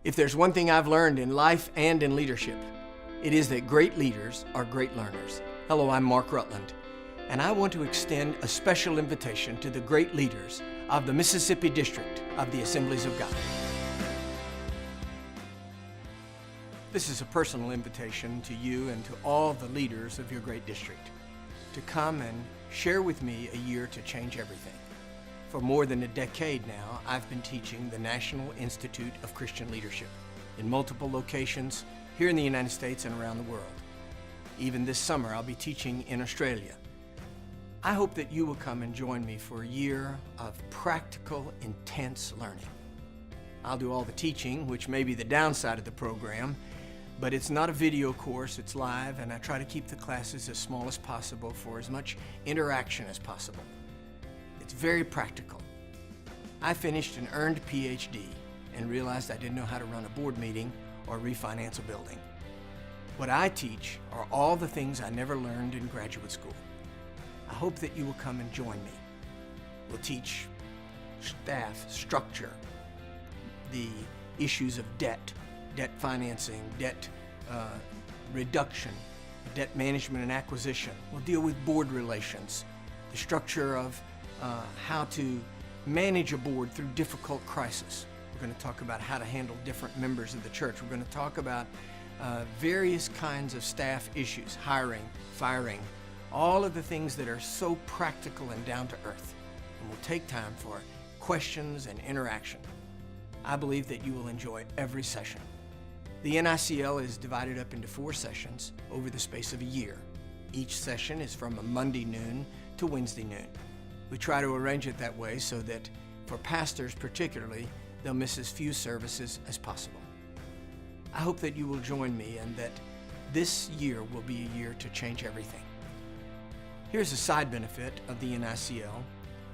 If there's one thing I've learned in life and in leadership, it is that great leaders are great learners. Hello, I'm Mark Rutland, and I want to extend a special invitation to the great leaders of the Mississippi District of the Assemblies of God. This is a personal invitation to you and to all the leaders of your great district to come and share with me a year to change everything. For more than a decade now, I've been teaching the National Institute of Christian Leadership in multiple locations here in the United States and around the world. Even this summer, I'll be teaching in Australia. I hope that you will come and join me for a year of practical, intense learning. I'll do all the teaching, which may be the downside of the program, but it's not a video course, it's live, and I try to keep the classes as small as possible for as much interaction as possible. It's very practical. I finished an earned PhD and realized I didn't know how to run a board meeting or refinance a building. What I teach are all the things I never learned in graduate school. I hope that you will come and join me. We'll teach staff structure, the issues of debt financing, debt reduction, debt management and acquisition. We'll deal with board relations, the structure of how to manage a board through difficult crisis. We're going to talk about how to handle different members of the church. We're going to talk about various kinds of staff issues, hiring, firing, all of the things that are so practical and down to earth. And we'll take time for questions and interaction. I believe that you will enjoy every session. The NICL is divided up into 4 sessions over the space of a year. Each session is from a Monday noon to Wednesday noon. We try to arrange it that way so that for pastors particularly, they'll miss as few services as possible. I hope that you will join me and that this year will be a year to change everything. Here's a side benefit of the NICL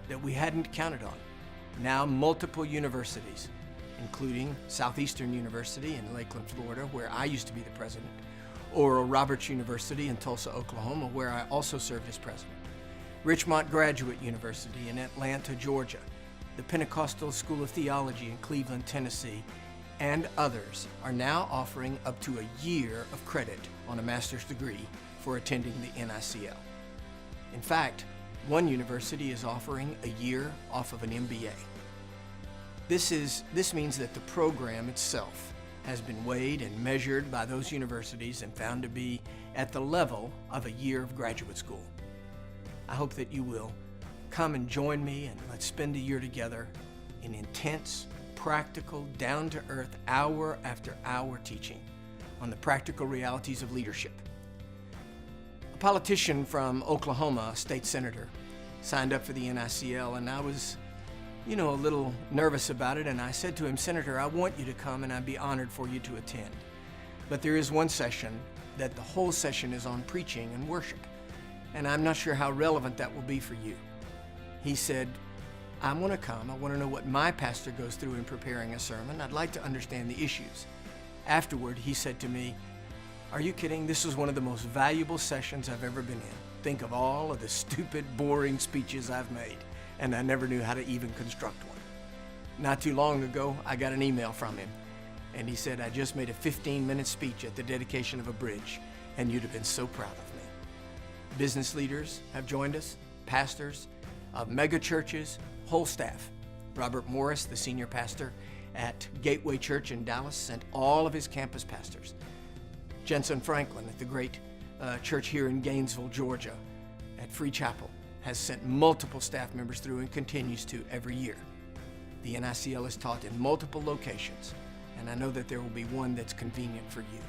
that we hadn't counted on. Now multiple universities, including Southeastern University in Lakeland, Florida, where I used to be the president, Oral Roberts University in Tulsa, Oklahoma, where I also served as president, Richmond Graduate University in Atlanta, Georgia, the Pentecostal School of Theology in Cleveland, Tennessee, and others are now offering up to a year of credit on a master's degree for attending the NICL. In fact, one university is offering a year off of an MBA. This means that the program itself has been weighed and measured by those universities and found to be at the level of a year of graduate school. I hope that you will come and join me and let's spend a year together in intense, practical, down-to-earth, hour after hour teaching on the practical realities of leadership. A politician from Oklahoma, a state senator, signed up for the NICL, and I was a little nervous about it, and I said to him, "Senator, I want you to come and I'd be honored for you to attend. But there is one session that the whole session is on preaching and worship, and I'm not sure how relevant that will be for you." He said, "I want to come. I want to know what my pastor goes through in preparing a sermon. I'd like to understand the issues." Afterward, he said to me, "Are you kidding? This was one of the most valuable sessions I've ever been in. Think of all of the stupid, boring speeches I've made, and I never knew how to even construct one." Not too long ago, I got an email from him, and he said, "I just made a 15-minute speech at the dedication of a bridge, and you'd have been so proud of me." Business leaders have joined us, pastors of mega churches, whole staff. Robert Morris, the senior pastor at Gateway Church in Dallas, sent all of his campus pastors. Jensen Franklin at the great church here in Gainesville, Georgia, at Free Chapel, has sent multiple staff members through and continues to every year. The NICL is taught in multiple locations, and I know that there will be one that's convenient for you.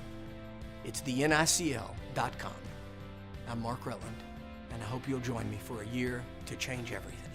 It's thenicl.com. I'm Mark Rutland, and I hope you'll join me for a year to change everything.